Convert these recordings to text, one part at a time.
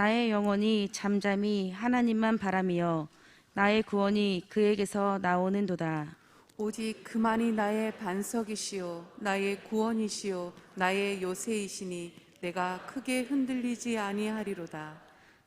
나의 영혼이 잠잠히 하나님만 바라며 나의 구원이 그에게서 나오는도다. 오직 그만이 나의 반석이시요 나의 구원이시요 나의 요새이시니 내가 크게 흔들리지 아니하리로다.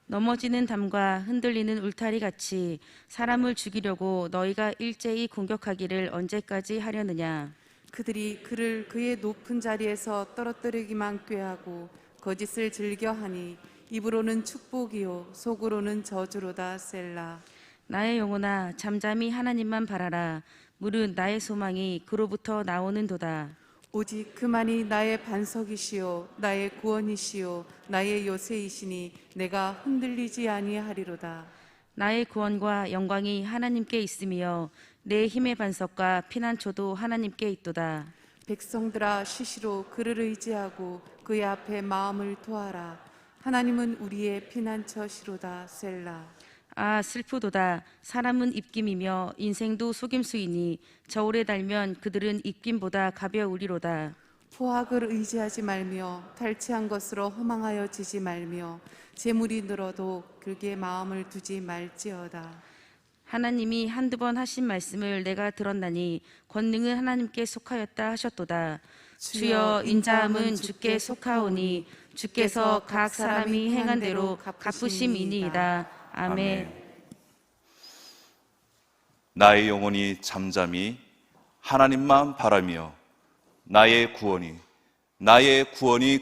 넘어지는 담과 흔들리는 울타리 같이 사람을 죽이려고 너희가 일제히 공격하기를 언제까지 하려느냐. 그들이 그를 그의 높은 자리에서 떨어뜨리기만 꾀하고 거짓을 즐겨하니 입으로는 축복이요 속으로는 저주로다. 셀라. 나의 영혼아 잠잠히 하나님만 바라라. 무릇 나의 소망이 그로부터 나오는도다. 오직 그만이 나의 반석이시요 나의 구원이시요 나의 요새이시니 내가 흔들리지 아니하리로다. 나의 구원과 영광이 하나님께 있으며 내 힘의 반석과 피난처도 하나님께 있도다. 백성들아 시시로 그를 의지하고 그의 앞에 마음을 토하라. 하나님은 우리의 피난처시로다. 셀라. 아 슬프도다. 사람은 입김이며 인생도 속임수이니 저울에 달면 그들은 입김보다 가벼우리로다. 포악을 의지하지 말며 탈취한 것으로 허망하여 지지 말며 재물이 늘어도 그에게 마음을 두지 말지어다. 하나님이 한두 번 하신 말씀을 내가 들었나니 권능은 하나님께 속하였다 하셨도다. 주여 인자함은 주께 속하오니 주께서 각 사람이 행한 대로 갚으심이니이다. 아멘. 나의 영혼이 잠잠히 하나님만 바라며 나의 구원이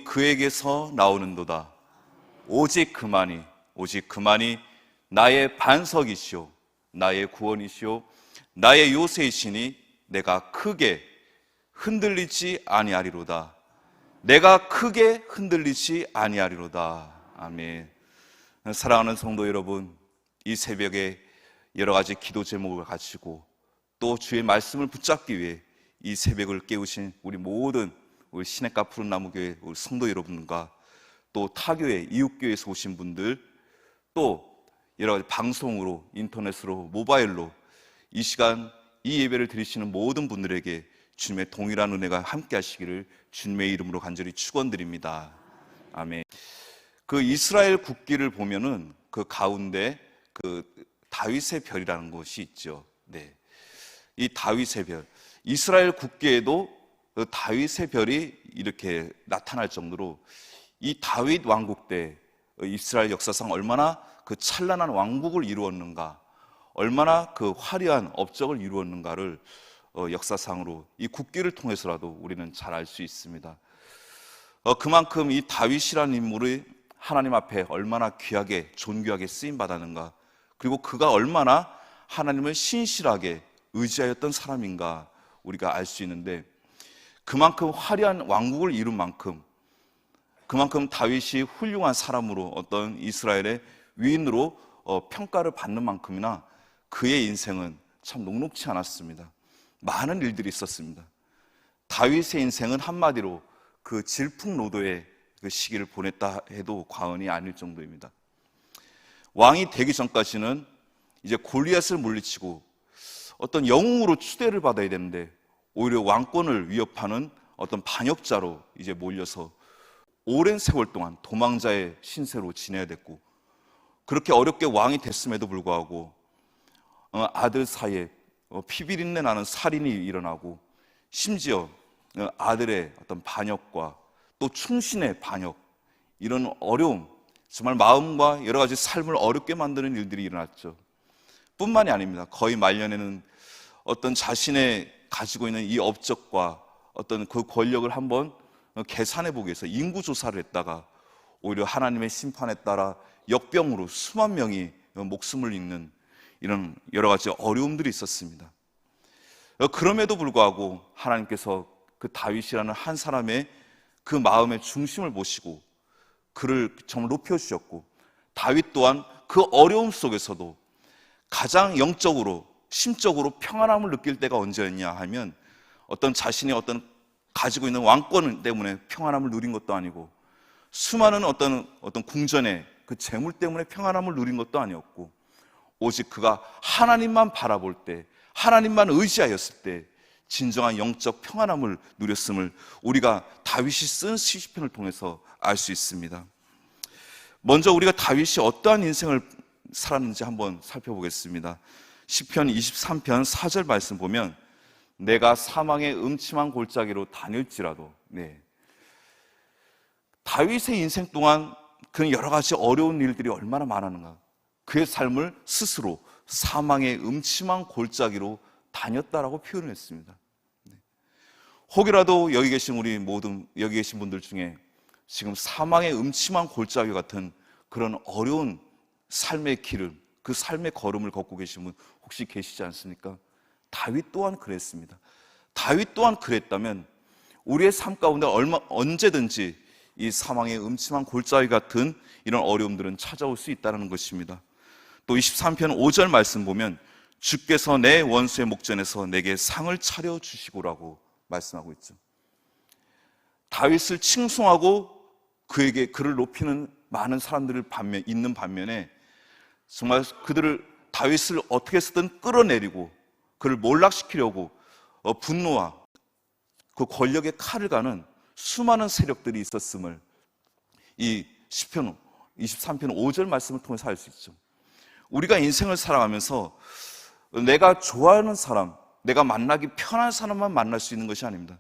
그에게서 나오는도다. 오직 그만이 나의 반석이시오 나의 구원이시오 나의 요새이시니 내가 크게 흔들리지 아니하리로다. 내가 크게 흔들리지 아니하리로다. 아멘. 사랑하는 성도 여러분, 이 새벽에 여러 가지 기도 제목을 가지고 또 주의 말씀을 붙잡기 위해 이 새벽을 깨우신 우리 모든 우리 시냇가 푸른나무교회 우리 성도 여러분과 또 타교회 이웃교회에서 오신 분들 또 여러 가지 방송으로 인터넷으로 모바일로 이 시간 이 예배를 드리시는 모든 분들에게 주님의 동일한 은혜가 함께 하시기를 주님의 이름으로 간절히 축원드립니다. 아멘. 그 이스라엘 국기를 보면은 그 가운데 그 다윗의 별이라는 것이 있죠. 네. 이 다윗의 별. 이스라엘 국기에도 그 다윗의 별이 이렇게 나타날 정도로 이 다윗 왕국 때 이스라엘 역사상 얼마나 그 찬란한 왕국을 이루었는가, 얼마나 그 화려한 업적을 이루었는가를 역사상으로 이 국기를 통해서라도 우리는 잘 알 수 있습니다. 그만큼 이 다윗이라는 인물이 하나님 앞에 얼마나 귀하게 존귀하게 쓰임 받았는가, 그리고 그가 얼마나 하나님을 신실하게 의지하였던 사람인가 우리가 알 수 있는데, 그만큼 화려한 왕국을 이룬 만큼 그만큼 다윗이 훌륭한 사람으로 어떤 이스라엘의 위인으로 평가를 받는 만큼이나 그의 인생은 참 녹록지 않았습니다. 많은 일들이 있었습니다. 다윗의 인생은 한마디로 그 질풍노도의 그 시기를 보냈다 해도 과언이 아닐 정도입니다. 왕이 되기 전까지는 이제 골리앗을 물리치고 어떤 영웅으로 추대를 받아야 되는데 오히려 왕권을 위협하는 어떤 반역자로 이제 몰려서 오랜 세월 동안 도망자의 신세로 지내야 됐고, 그렇게 어렵게 왕이 됐음에도 불구하고 아들 사이에 피비린내 나는 살인이 일어나고, 심지어 아들의 어떤 반역과 또 충신의 반역, 이런 어려움, 정말 마음과 여러 가지 삶을 어렵게 만드는 일들이 일어났죠. 뿐만이 아닙니다. 거의 말년에는 어떤 자신의 가지고 있는 이 업적과 어떤 그 권력을 한번 계산해 보기 위해서 인구조사를 했다가 오히려 하나님의 심판에 따라 역병으로 수만 명이 목숨을 잃는 이런 여러 가지 어려움들이 있었습니다. 그럼에도 불구하고 하나님께서 그 다윗이라는 한 사람의 그 마음의 중심을 보시고 그를 정말 높여주셨고, 다윗 또한 그 어려움 속에서도 가장 영적으로 심적으로 평안함을 느낄 때가 언제였냐 하면, 어떤 자신이 어떤 가지고 있는 왕권 때문에 평안함을 누린 것도 아니고, 수많은 어떤 궁전의 그 재물 때문에 평안함을 누린 것도 아니었고, 오직 그가 하나님만 바라볼 때, 하나님만 의지하였을 때 진정한 영적 평안함을 누렸음을 우리가 다윗이 쓴 시편을 통해서 알 수 있습니다. 먼저 우리가 다윗이 어떠한 인생을 살았는지 한번 살펴보겠습니다. 시편 23편 4절 말씀 보면 내가 사망의 음침한 골짜기로 다닐지라도, 다윗의 인생 동안 그는 여러 가지 어려운 일들이 얼마나 많았는가. 그의 삶을 스스로 사망의 음침한 골짜기로 다녔다라고 표현을 했습니다. 혹이라도 여기 계신 우리 모든 여기 계신 분들 중에 지금 사망의 음침한 골짜기 같은 그런 어려운 삶의 길을, 그 삶의 걸음을 걷고 계신 분 혹시 계시지 않습니까? 다윗 또한 그랬습니다. 다윗 또한 그랬다면 우리의 삶 가운데 언제든지 이 사망의 음침한 골짜기 같은 이런 어려움들은 찾아올 수 있다는 것입니다. 또 23편 5절 말씀 보면 주께서 내 원수의 목전에서 내게 상을 차려주시고라고 말씀하고 있죠. 다윗을 칭송하고 그를 높이는 많은 사람들을 있는 반면에 정말 다윗을 어떻게 해서든 끌어내리고 그를 몰락시키려고 분노와 그 권력의 칼을 가는 수많은 세력들이 있었음을 이 시편 23편 5절 말씀을 통해서 알 수 있죠. 우리가 인생을 살아가면서 내가 좋아하는 사람, 내가 만나기 편한 사람만 만날 수 있는 것이 아닙니다.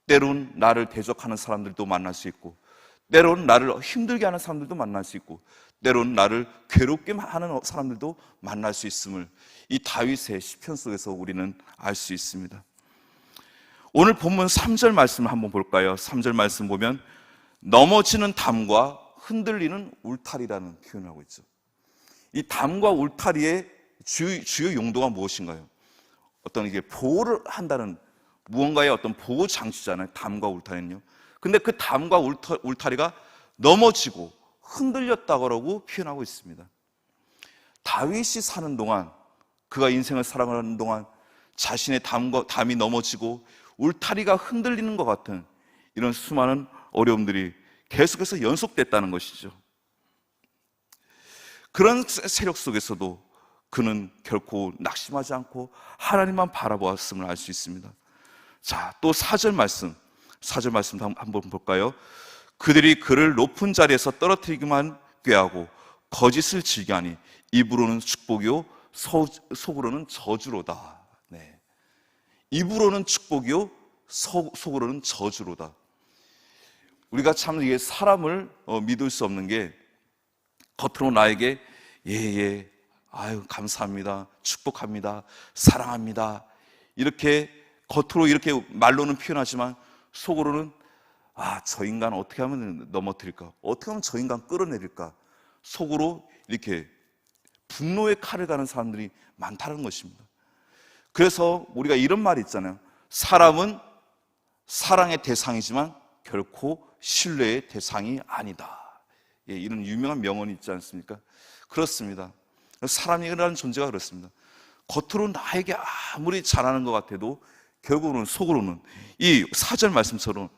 때론 나를 대적하는 사람들도 만날 수 있고, 때론 나를 힘들게 하는 사람들도 만날 수 있고, 때론 나를 괴롭게 하는 사람들도 만날 수 있음을 이 다윗의 시편 속에서 우리는 알 수 있습니다. 오늘 본문 3절 말씀을 한번 볼까요? 3절 말씀 보면 넘어지는 담과 흔들리는 울타리라는 표현을 하고 있죠. 이 담과 울타리의 주요 용도가 무엇인가요? 어떤 이게 보호를 한다는 무언가의 어떤 보호 장치잖아요. 담과 울타리는요. 근데 그 담과 울타리가 넘어지고 흔들렸다고 표현하고 있습니다. 다윗이 사는 동안, 그가 인생을 살아가는 동안 자신의 담이 넘어지고 울타리가 흔들리는 것 같은 이런 수많은 어려움들이 계속해서 연속됐다는 것이죠. 그런 세력 속에서도 그는 결코 낙심하지 않고 하나님만 바라보았음을 알 수 있습니다. 자, 또 4절 말씀도 한번 볼까요? 그들이 그를 높은 자리에서 떨어뜨리기만 꾀하고 거짓을 즐겨하니 입으로는 축복이요 속으로는 저주로다. 입으로는 축복이요 속으로는 저주로다. 우리가 참 이게 사람을 믿을 수 없는 게 겉으로 나에게 예, 아유 감사합니다, 축복합니다, 사랑합니다 이렇게 겉으로 이렇게 말로는 표현하지만 속으로는 저 인간 어떻게 하면 넘어뜨릴까, 어떻게 하면 저 인간 끌어내릴까, 속으로 이렇게 분노의 칼을 가는 사람들이 많다는 것입니다. 그래서 우리가 이런 말이 있잖아요. 사람은 사랑의 대상이지만 결코 신뢰의 대상이 아니다. 이런 유명한 명언이 있지 않습니까? 그렇습니다. 사람이라는 존재가 그렇습니다. 겉으로 나에게 아무리 잘하는 것 같아도 결국은 속으로는 이 4절 말씀처럼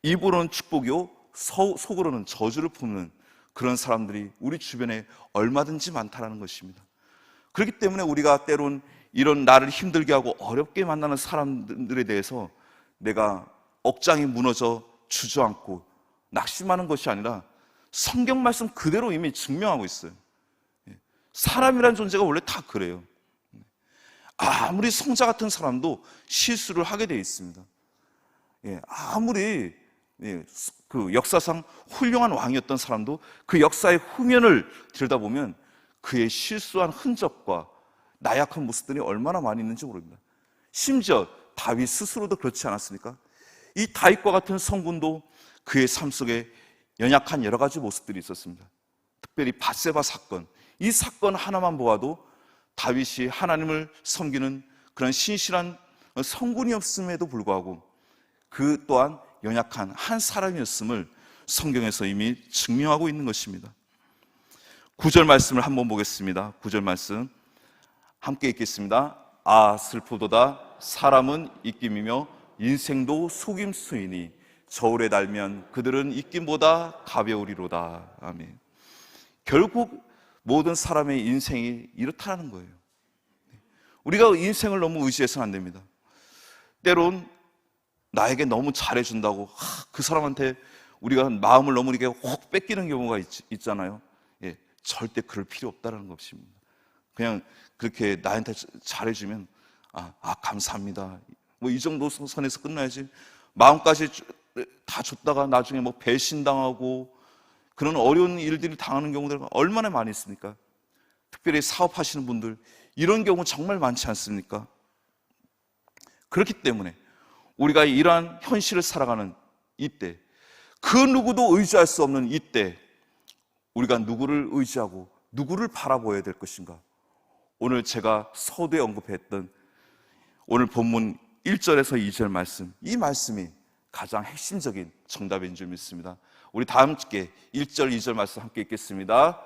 입으로는 축복이요 속으로는 저주를 품는 그런 사람들이 우리 주변에 얼마든지 많다는 것입니다. 그렇기 때문에 우리가 때론 이런 나를 힘들게 하고 어렵게 만나는 사람들에 대해서 내가 억장이 무너져 주저앉고 낙심하는 것이 아니라 성경 말씀 그대로 이미 증명하고 있어요. 사람이란 존재가 원래 다 그래요. 아무리 성자 같은 사람도 실수를 하게 되어 있습니다. 아무리 그 역사상 훌륭한 왕이었던 사람도 그 역사의 후면을 들여다보면 그의 실수한 흔적과 나약한 모습들이 얼마나 많이 있는지 모릅니다. 심지어 다윗 스스로도 그렇지 않았습니까? 이 다윗과 같은 성군도 그의 삶 속에 연약한 여러 가지 모습들이 있었습니다. 특별히 밧세바 사건, 이 사건 하나만 보아도 다윗이 하나님을 섬기는 그런 신실한 성군이었음에도 불구하고 그 또한 연약한 한 사람이었음을 성경에서 이미 증명하고 있는 것입니다. 9절 말씀을 한번 보겠습니다. 9절 말씀 함께 읽겠습니다. 슬프도다 사람은 입김이며 인생도 속임수이니 저울에 달면 그들은 입김보다 가벼우리로다. 아멘. 결국 모든 사람의 인생이 이렇다는 거예요. 우리가 인생을 너무 의지해서는 안 됩니다. 때론 나에게 너무 잘해준다고 그 사람한테 우리가 마음을 너무 이렇게 혹 뺏기는 경우가 있잖아요. 절대 그럴 필요 없다는 것입니다. 그냥 그렇게 나한테 잘해주면 감사합니다, 뭐 이 정도 선에서 끝나야지, 마음까지 다 줬다가 나중에 뭐 배신당하고 그런 어려운 일들을 당하는 경우들 얼마나 많이 있습니까? 특별히 사업하시는 분들 이런 경우 정말 많지 않습니까? 그렇기 때문에 우리가 이러한 현실을 살아가는 이때, 그 누구도 의지할 수 없는 이때 우리가 누구를 의지하고 누구를 바라보아야 될 것인가? 오늘 제가 서두에 언급했던 오늘 본문 1절에서 2절 말씀, 이 말씀이 가장 핵심적인 정답인 줄 믿습니다. 우리 다 함께 1절, 2절 말씀 함께 읽겠습니다.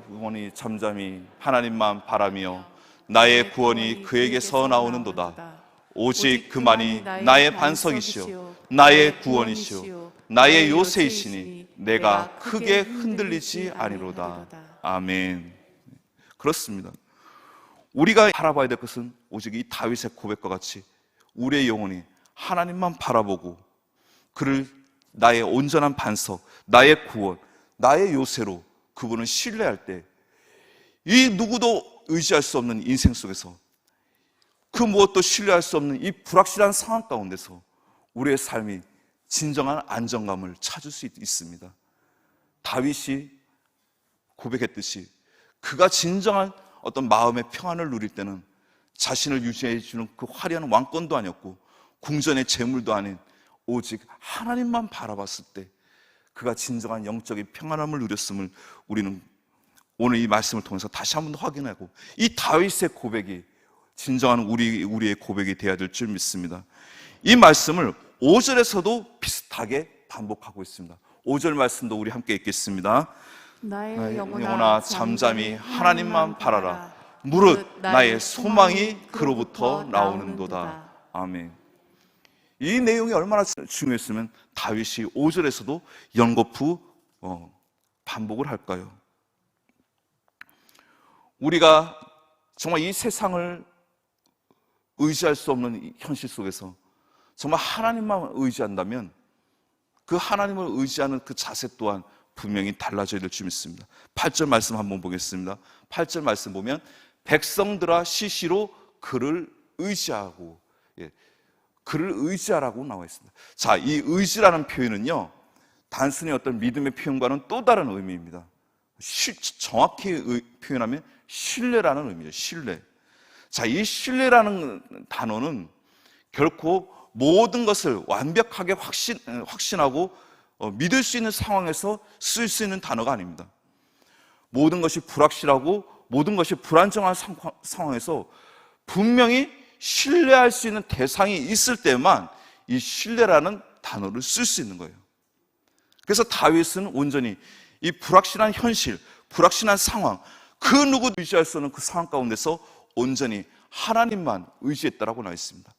구원이 잠잠히 하나님만 바라며 나의 구원이 그에게서 나오는도다. 오직 그만이 나의 반석이시요 나의 구원이시요 나의 요새이시니 내가 크게 흔들리지 아니로다. 아멘. 그렇습니다. 우리가 바라봐야 될 것은 오직 이 다윗의 고백과 같이 우리의 영혼이 하나님만 바라보고 그를 나의 온전한 반석, 나의 구원, 나의 요새로 그분을 신뢰할 때 이 누구도 의지할 수 없는 인생 속에서, 그 무엇도 신뢰할 수 없는 이 불확실한 상황 가운데서 우리의 삶이 진정한 안정감을 찾을 수 있습니다. 다윗이 고백했듯이 그가 진정한 어떤 마음의 평안을 누릴 때는 자신을 유지해 주는 그 화려한 왕권도 아니었고 궁전의 재물도 아닌 오직 하나님만 바라봤을 때 그가 진정한 영적인 평안함을 누렸음을 우리는 오늘 이 말씀을 통해서 다시 한번 확인하고, 이 다윗의 고백이 진정한 우리의 고백이 되어야 될 줄 믿습니다. 이 말씀을 5절에서도 비슷하게 반복하고 있습니다. 5절 말씀도 우리 함께 읽겠습니다. 나의 영혼아 잠잠히 하나님만 바라라. 무릇 나의 소망이 그로부터 나오는도다. 아멘. 이 내용이 얼마나 중요했으면 다윗이 5절에서도 연거푸 반복을 할까요? 우리가 정말 이 세상을 의지할 수 없는 이 현실 속에서 정말 하나님만 의지한다면 그 하나님을 의지하는 그 자세 또한 분명히 달라져야 될 줄 믿습니다. 8절 말씀 한번 보겠습니다. 8절 말씀 보면 백성들아 시시로 그를 의지하고, 그를 의지하라고 나와 있습니다. 자, 이 의지라는 표현은요, 단순히 어떤 믿음의 표현과는 또 다른 의미입니다. 정확히 표현하면 신뢰라는 의미예요. 신뢰. 자, 이 신뢰라는 단어는 결코 모든 것을 완벽하게 확신하고 믿을 수 있는 상황에서 쓸 수 있는 단어가 아닙니다. 모든 것이 불확실하고 모든 것이 불안정한 상황에서 분명히 신뢰할 수 있는 대상이 있을 때만 이 신뢰라는 단어를 쓸 수 있는 거예요. 그래서 다윗은 온전히 이 불확실한 현실, 불확실한 상황, 그 누구도 의지할 수 없는 그 상황 가운데서 온전히 하나님만 의지했다라고 나와 있습니다.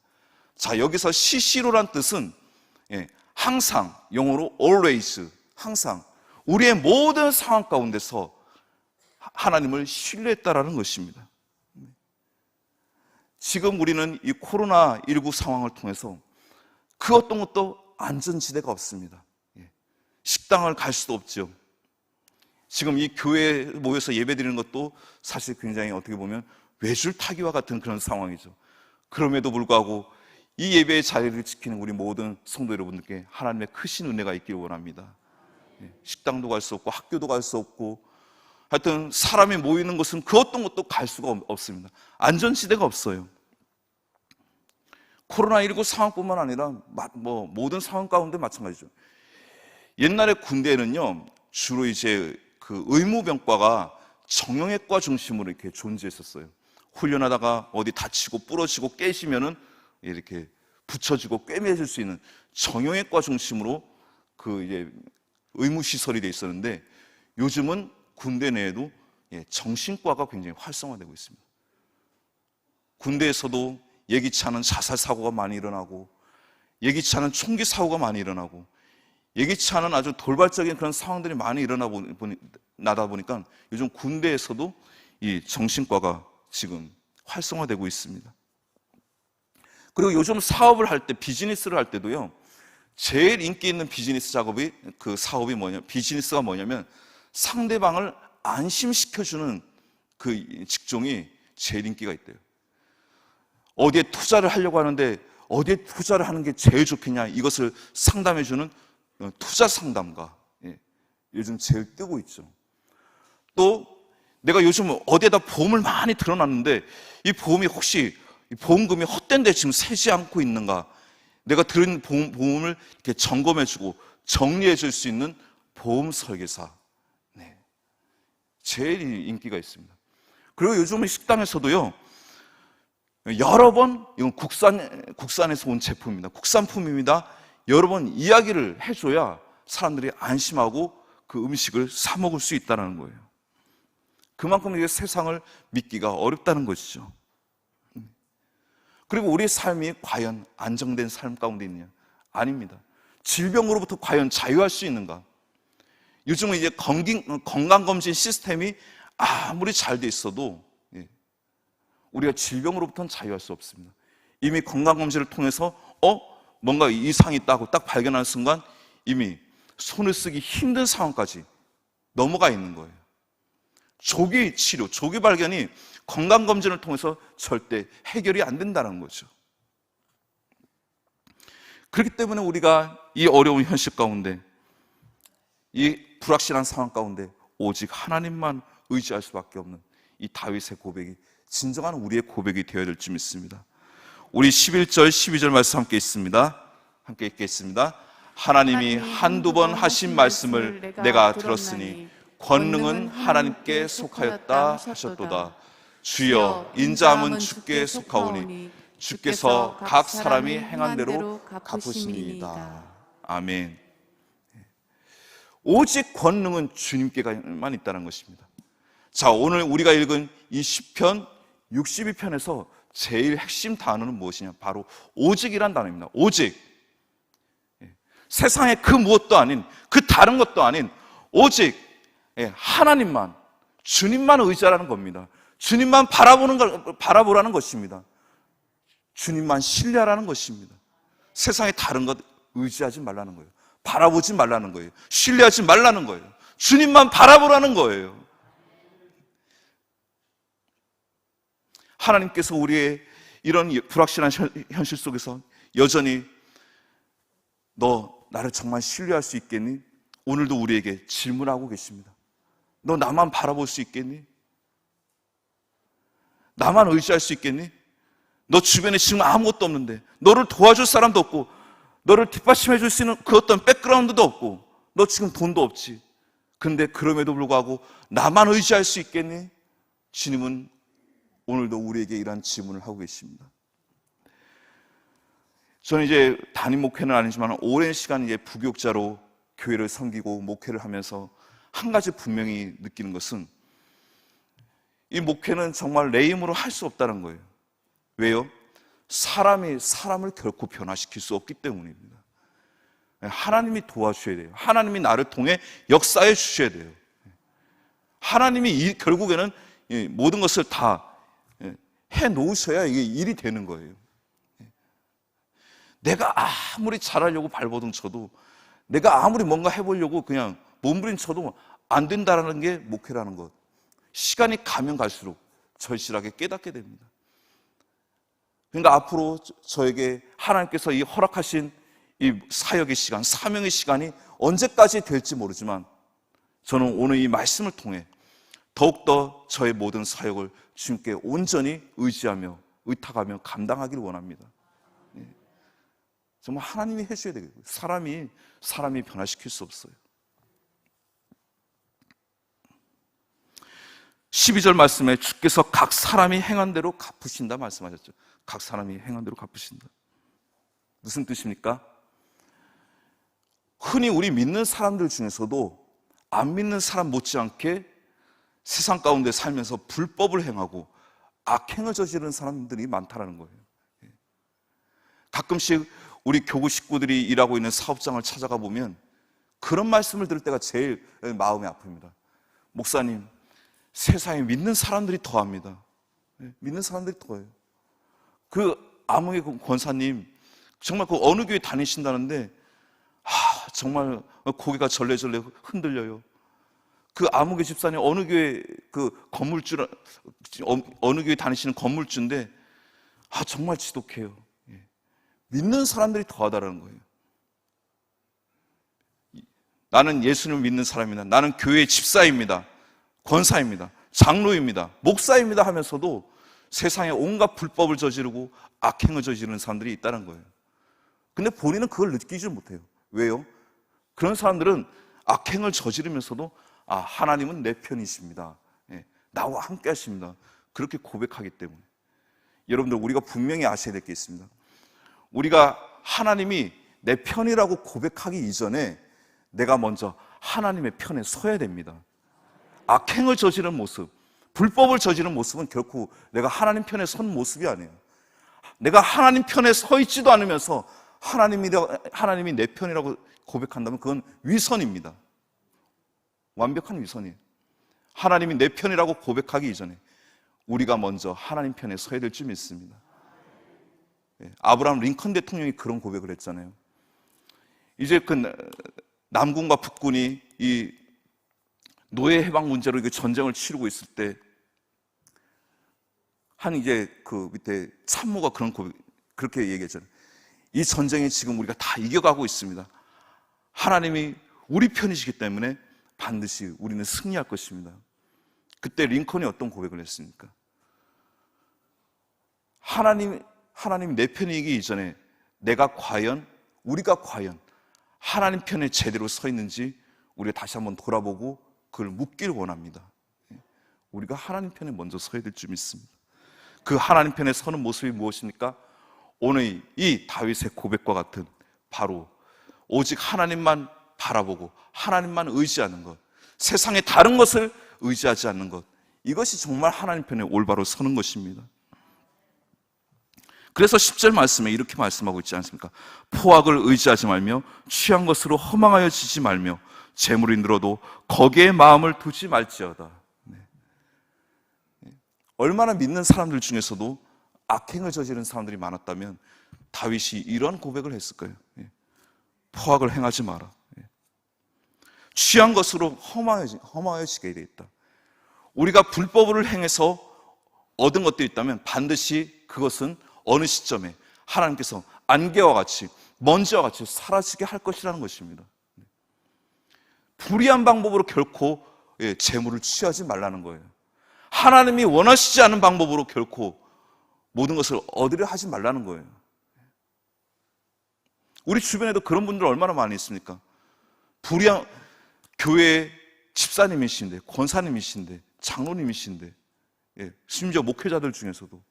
자, 여기서 시시로란 뜻은 항상, 영어로 always, 항상 우리의 모든 상황 가운데서 하나님을 신뢰했다라는 것입니다. 지금 우리는 이 코로나19 상황을 통해서 그 어떤 것도 안전지대가 없습니다. 식당을 갈 수도 없죠. 지금 이 교회에 모여서 예배드리는 것도 사실 굉장히 어떻게 보면 외줄타기와 같은 그런 상황이죠. 그럼에도 불구하고 이 예배의 자리를 지키는 우리 모든 성도 여러분들께 하나님의 크신 은혜가 있기를 원합니다. 식당도 갈 수 없고 학교도 갈 수 없고 하여튼 사람이 모이는 곳은 그 어떤 것도 갈 수가 없습니다. 안전지대가 없어요. 코로나19 상황뿐만 아니라 모든 상황 가운데 마찬가지죠. 옛날에 군대에는요, 주로 이제 그 의무병과가 정형외과 중심으로 이렇게 존재했었어요. 훈련하다가 어디 다치고 부러지고 깨지면은 이렇게 붙여지고 꿰매질 수 있는 정형외과 중심으로 그 이제 의무시설이 돼 있었는데, 요즘은 군대 내에도 정신과가 굉장히 활성화되고 있습니다. 군대에서도 예기치 않은 자살 사고가 많이 일어나고, 예기치 않은 총기 사고가 많이 일어나고, 예기치 않은 아주 돌발적인 그런 상황들이 많이 일어나다 보니까 요즘 군대에서도 이 정신과가 지금 활성화되고 있습니다. 그리고 요즘 사업을 할 때, 비즈니스를 할 때도요, 제일 인기 있는 비즈니스 비즈니스가 뭐냐면 상대방을 안심시켜주는 그 직종이 제일 인기가 있대요. 어디에 투자를 하려고 하는데 어디에 투자를 하는 게 제일 좋겠냐, 이것을 상담해주는 투자 상담가, 요즘 제일 뜨고 있죠. 또 내가 요즘 어디에다 보험을 많이 들어놨는데 이 보험이 혹시 보험금이 헛된데 지금 새지 않고 있는가, 내가 들은 보험을 이렇게 점검해주고 정리해줄 수 있는 보험 설계사, 제일 인기가 있습니다. 그리고 요즘은 식당에서도요, 여러 번, 이건 국산에서 온 제품입니다. 국산품입니다. 여러 번 이야기를 해줘야 사람들이 안심하고 그 음식을 사 먹을 수 있다는 거예요. 그만큼 이게 세상을 믿기가 어렵다는 것이죠. 그리고 우리의 삶이 과연 안정된 삶 가운데 있느냐? 아닙니다. 질병으로부터 과연 자유할 수 있는가? 요즘은 이제 건강검진 시스템이 아무리 잘 돼 있어도 우리가 질병으로부터는 자유할 수 없습니다. 이미 건강검진을 통해서 뭔가 이상이 있다고 딱 발견하는 순간 이미 손을 쓰기 힘든 상황까지 넘어가 있는 거예요. 조기 치료, 조기 발견이 건강검진을 통해서 절대 해결이 안 된다는 거죠. 그렇기 때문에 우리가 이 어려운 현실 가운데, 이 불확실한 상황 가운데 오직 하나님만 의지할 수밖에 없는 이 다윗의 고백이 진정한 우리의 고백이 되어야 될 줄 믿습니다. 우리 11절, 12절 말씀 함께 있습니다. 함께 읽겠습니다. 하나님이 한두 번 하신 말씀을 내가 들었으니 권능은 하나님께 속하였다 하셨도다. 주여, 인자함은 주께 속하오니 주께서 각 사람이 행한 대로 갚으시니이다. 아멘. 오직 권능은 주님께만 있다는 것입니다. 자, 오늘 우리가 읽은 이 시편 62편에서 제일 핵심 단어는 무엇이냐? 바로 오직이란 단어입니다. 오직. 세상에 그 무엇도 아닌, 그 다른 것도 아닌 오직 하나님만, 주님만 의지하라는 겁니다. 주님만 바라보라는 것입니다. 주님만 신뢰하라는 것입니다. 세상에 다른 것 의지하지 말라는 거예요. 바라보지 말라는 거예요. 신뢰하지 말라는 거예요. 주님만 바라보라는 거예요. 하나님께서 우리의 이런 불확실한 현실 속에서 여전히 너 나를 정말 신뢰할 수 있겠니? 오늘도 우리에게 질문하고 계십니다. 너 나만 바라볼 수 있겠니? 나만 의지할 수 있겠니? 너 주변에 지금 아무것도 없는데, 너를 도와줄 사람도 없고, 너를 뒷받침해 줄 수 있는 그 어떤 백그라운드도 없고, 너 지금 돈도 없지. 그런데 그럼에도 불구하고 나만 의지할 수 있겠니? 주님은 오늘도 우리에게 이러한 질문을 하고 계십니다. 저는 이제 담임 목회는 아니지만 오랜 시간 이제 부교육자로 교회를 섬기고 목회를 하면서 한 가지 분명히 느끼는 것은 이 목회는 정말 내 힘으로 할 수 없다는 거예요. 왜요? 사람이 사람을 결코 변화시킬 수 없기 때문입니다. 하나님이 도와주셔야 돼요. 하나님이 나를 통해 역사해 주셔야 돼요. 하나님이 결국에는 모든 것을 다 해놓으셔야 이게 일이 되는 거예요. 내가 아무리 잘하려고 발버둥 쳐도, 내가 아무리 뭔가 해보려고 그냥 몸부림쳐도 안 된다는 게 목회라는 것. 시간이 가면 갈수록 절실하게 깨닫게 됩니다. 그러니까 앞으로 저에게 하나님께서 이 허락하신 이 사역의 시간, 사명의 시간이 언제까지 될지 모르지만 저는 오늘 이 말씀을 통해 더욱더 저의 모든 사역을 주님께 온전히 의지하며 의탁하며 감당하기를 원합니다. 정말 하나님이 해주셔야 되겠고요. 사람이 변화시킬 수 없어요. 12절 말씀에 주께서 각 사람이 행한 대로 갚으신다 말씀하셨죠. 각 사람이 행한 대로 갚으신다. 무슨 뜻입니까? 흔히 우리 믿는 사람들 중에서도 안 믿는 사람 못지않게 세상 가운데 살면서 불법을 행하고 악행을 저지르는 사람들이 많다는 거예요. 가끔씩 우리 교구 식구들이 일하고 있는 사업장을 찾아가 보면 그런 말씀을 들을 때가 제일 마음이 아픕니다. 목사님, 세상에 믿는 사람들이 더합니다. 믿는 사람들이 더해요. 그 암흑의 권사님, 정말 그 어느 교회 다니신다는데 정말 고개가 절레절레 흔들려요. 그 아무개 집사님 어느 교회 그 건물주, 어느 교회 다니시는 건물주인데 정말 지독해요. 믿는 사람들이 더하다라는 거예요. 나는 예수님을 믿는 사람입니다. 나는 교회 집사입니다. 권사입니다. 장로입니다. 목사입니다 하면서도 세상에 온갖 불법을 저지르고 악행을 저지르는 사람들이 있다는 거예요. 근데 본인은 그걸 느끼지 못해요. 왜요? 그런 사람들은 악행을 저지르면서도 하나님은 내 편이십니다. 나와 함께 하십니다. 그렇게 고백하기 때문에. 여러분들, 우리가 분명히 아셔야 될 게 있습니다. 우리가 하나님이 내 편이라고 고백하기 이전에 내가 먼저 하나님의 편에 서야 됩니다. 악행을 저지르는 모습, 불법을 저지르는 모습은 결코 내가 하나님 편에 선 모습이 아니에요. 내가 하나님 편에 서 있지도 않으면서 하나님이 내 편이라고 고백한다면 그건 위선입니다. 완벽한 위선이에요. 하나님이 내 편이라고 고백하기 이전에 우리가 먼저 하나님 편에 서야 될 줄 믿습니다. 아브라함 링컨 대통령이 그런 고백을 했잖아요. 이제 그 남군과 북군이 이 노예 해방 문제로 전쟁을 치르고 있을 때 이제 그 밑에 참모가 그렇게 얘기했잖아요. 이 전쟁에 지금 우리가 다 이겨가고 있습니다. 하나님이 우리 편이시기 때문에 반드시 우리는 승리할 것입니다. 그때 링컨이 어떤 고백을 했습니까? 하나님이 내 편이기 이전에 우리가 과연 하나님 편에 제대로 서 있는지 우리가 다시 한번 돌아보고 그걸 묻기를 원합니다. 우리가 하나님 편에 먼저 서야 될 줄 믿습니다. 그 하나님 편에 서는 모습이 무엇입니까? 오늘 이 다윗의 고백과 같은 바로 오직 하나님만 바라보고 하나님만 의지하는 것, 세상의 다른 것을 의지하지 않는 것, 이것이 정말 하나님 편에 올바로 서는 것입니다. 그래서 10절 말씀에 이렇게 말씀하고 있지 않습니까? 포악을 의지하지 말며 취한 것으로 허망하여 지지 말며 재물이 늘어도 거기에 마음을 두지 말지어다. 얼마나 믿는 사람들 중에서도 악행을 저지른 사람들이 많았다면 다윗이 이런 고백을 했을까요? 포악을 행하지 마라. 취한 것으로 허망해지게 되겠다. 우리가 불법을 행해서 얻은 것들이 있다면 반드시 그것은 어느 시점에 하나님께서 안개와 같이 먼지와 같이 사라지게 할 것이라는 것입니다. 불의한 방법으로 결코 재물을 취하지 말라는 거예요. 하나님이 원하시지 않은 방법으로 결코 모든 것을 얻으려 하지 말라는 거예요. 우리 주변에도 그런 분들 얼마나 많이 있습니까? 불의한 교회 집사님이신데, 권사님이신데, 장로님이신데, 심지어 목회자들 중에서도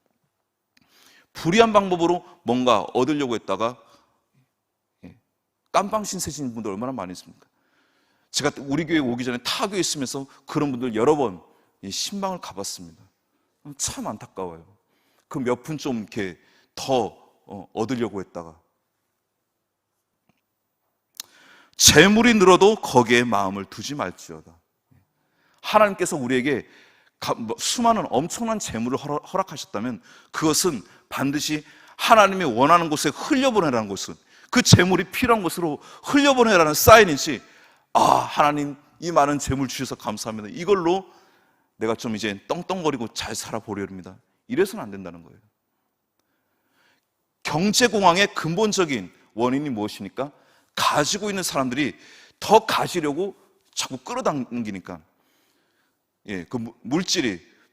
불의한 방법으로 뭔가 얻으려고 했다가 깜빵 신세진 분들 얼마나 많이 있습니까? 제가 우리 교회 오기 전에 타 교회 있으면서 그런 분들 여러 번 신방을 가봤습니다. 참 안타까워요. 그 몇 푼 좀 이렇게 더 얻으려고 했다가 재물이 늘어도 거기에 마음을 두지 말지어다. 하나님께서 우리에게 수많은 엄청난 재물을 허락하셨다면 그것은 반드시 하나님이 원하는 곳에 흘려보내라는 것은, 그 재물이 필요한 곳으로 흘려보내라는 사인이지, 하나님 이 많은 재물 주셔서 감사합니다, 이걸로 내가 좀 이제 떵떵거리고 잘 살아보려합니다, 이래서는 안 된다는 거예요. 경제공황의 근본적인 원인이 무엇입니까? 가지고 있는 사람들이 더 가지려고 자꾸 끌어당기니까 그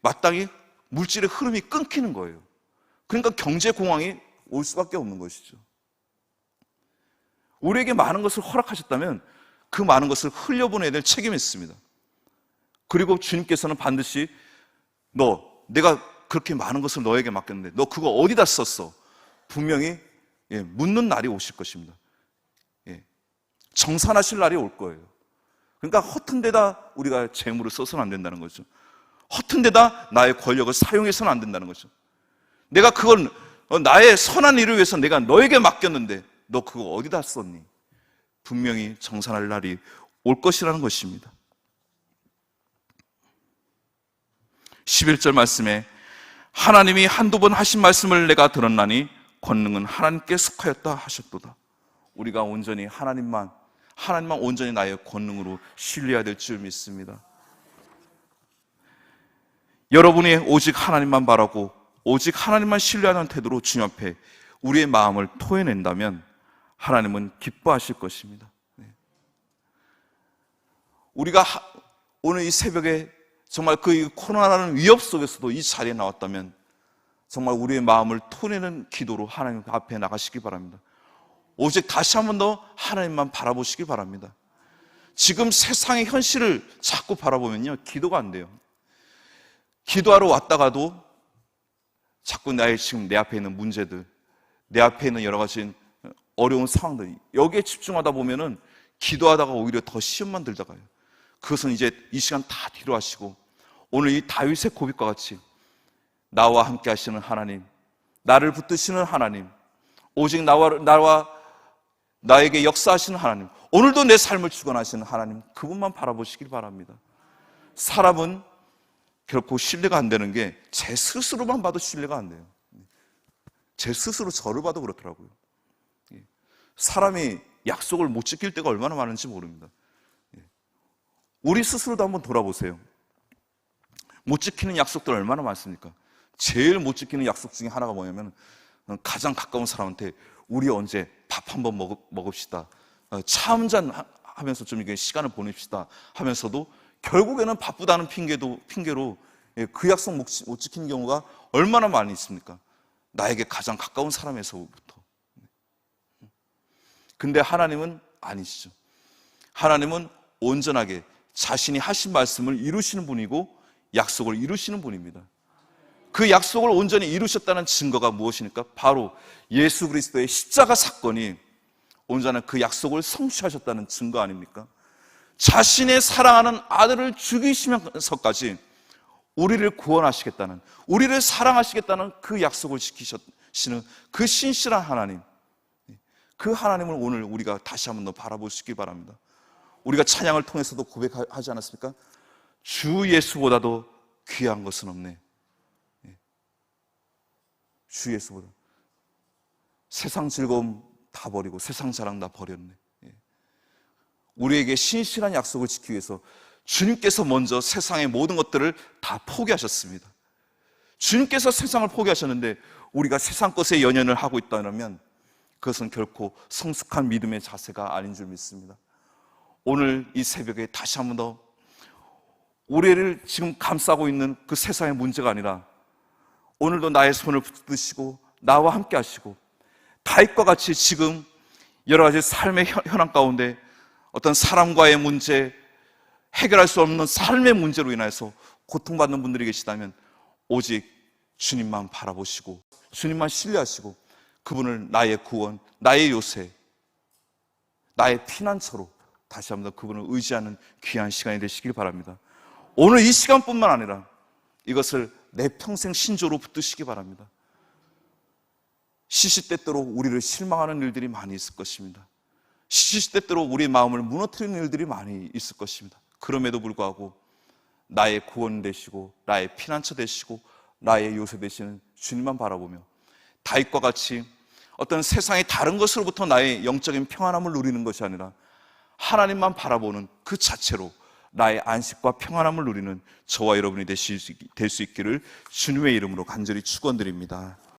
마땅히 물질의 흐름이 끊기는 거예요. 그러니까 경제공황이 올 수밖에 없는 것이죠. 우리에게 많은 것을 허락하셨다면 그 많은 것을 흘려보내야 될 책임이 있습니다. 그리고 주님께서는 반드시 내가 그렇게 많은 것을 너에게 맡겼는데 너 그거 어디다 썼어? 분명히 묻는 날이 오실 것입니다. 정산하실 날이 올 거예요. 그러니까 허튼 데다 우리가 재물을 써서는 안 된다는 거죠. 허튼 데다 나의 권력을 사용해서는 안 된다는 거죠. 내가 그걸 나의 선한 일을 위해서 내가 너에게 맡겼는데 너 그거 어디다 썼니? 분명히 정산할 날이 올 것이라는 것입니다. 11절 말씀에 하나님이 한두 번 하신 말씀을 내가 들었나니 권능은 하나님께 속하였다 하셨도다. 우리가 온전히 하나님만 온전히 나의 권능으로 신뢰해야 될 줄 믿습니다. 여러분이 오직 하나님만 바라고 오직 하나님만 신뢰하는 태도로 주님 앞에 우리의 마음을 토해낸다면 하나님은 기뻐하실 것입니다. 우리가 오늘 이 새벽에 정말 그 코로나라는 위협 속에서도 이 자리에 나왔다면 정말 우리의 마음을 토내는 기도로 하나님 앞에 나가시기 바랍니다. 오직 다시 한 번 더 하나님만 바라보시기 바랍니다. 지금 세상의 현실을 자꾸 바라보면요, 기도가 안 돼요. 기도하러 왔다가도 자꾸 지금 내 앞에 있는 문제들, 내 앞에 있는 여러 가지 어려운 상황들, 여기에 집중하다 보면은 기도하다가 오히려 더 시험만 들다가요. 그것은 이제 이 시간 다 뒤로 하시고 오늘 이 다윗의 고백과 같이 나와 함께 하시는 하나님, 나를 붙드시는 하나님, 오직 나와 나에게 역사하시는 하나님, 오늘도 내 삶을 주관하시는 하나님, 그분만 바라보시길 바랍니다. 사람은 결코 신뢰가 안 되는 게 제 스스로만 봐도 신뢰가 안 돼요. 제 스스로 저를 봐도 그렇더라고요. 사람이 약속을 못 지킬 때가 얼마나 많은지 모릅니다. 우리 스스로도 한번 돌아보세요. 못 지키는 약속들 얼마나 많습니까? 제일 못 지키는 약속 중에 하나가 뭐냐면 가장 가까운 사람한테 우리 언제 밥 한번 먹읍시다, 차 한잔 하면서 좀 이게 시간을 보냅시다 하면서도 결국에는 바쁘다는 핑계로 그 약속 못 지키는 경우가 얼마나 많이 있습니까? 나에게 가장 가까운 사람에서부터. 근데 하나님은 아니시죠. 하나님은 온전하게 자신이 하신 말씀을 이루시는 분이고 약속을 이루시는 분입니다. 그 약속을 온전히 이루셨다는 증거가 무엇입니까? 바로 예수 그리스도의 십자가 사건이 온전한 그 약속을 성취하셨다는 증거 아닙니까? 자신의 사랑하는 아들을 죽이시면서까지 우리를 구원하시겠다는, 우리를 사랑하시겠다는 그 약속을 지키시는 그 신실한 하나님, 그 하나님을 오늘 우리가 다시 한번 더 바라보시기 바랍니다. 우리가 찬양을 통해서도 고백하지 않았습니까? 주 예수보다도 귀한 것은 없네. 주 예수보다. 세상 즐거움 다 버리고 세상 자랑 다 버렸네. 우리에게 신실한 약속을 지키기 위해서 주님께서 먼저 세상의 모든 것들을 다 포기하셨습니다. 주님께서 세상을 포기하셨는데 우리가 세상 것에 연연을 하고 있다면 그것은 결코 성숙한 믿음의 자세가 아닌 줄 믿습니다. 오늘 이 새벽에 다시 한 번 더 우리를 지금 감싸고 있는 그 세상의 문제가 아니라 오늘도 나의 손을 붙드시고 나와 함께 하시고 다윗과 같이 지금 여러 가지 삶의 현황 가운데 어떤 사람과의 문제, 해결할 수 없는 삶의 문제로 인해서 고통받는 분들이 계시다면 오직 주님만 바라보시고 주님만 신뢰하시고 그분을 나의 구원, 나의 요새, 나의 피난처로 다시 한번 더 그분을 의지하는 귀한 시간이 되시길 바랍니다. 오늘 이 시간뿐만 아니라 이것을 내 평생 신조로 붙드시기 바랍니다. 시시때때로 우리를 실망하는 일들이 많이 있을 것입니다. 시시때때로 우리의 마음을 무너뜨리는 일들이 많이 있을 것입니다. 그럼에도 불구하고 나의 구원 되시고 나의 피난처 되시고 나의 요새 되시는 주님만 바라보며 다윗과 같이 어떤 세상의 다른 것으로부터 나의 영적인 평안함을 누리는 것이 아니라 하나님만 바라보는 그 자체로 나의 안식과 평안함을 누리는 저와 여러분이 될 수 있기를 주님의 이름으로 간절히 축원드립니다.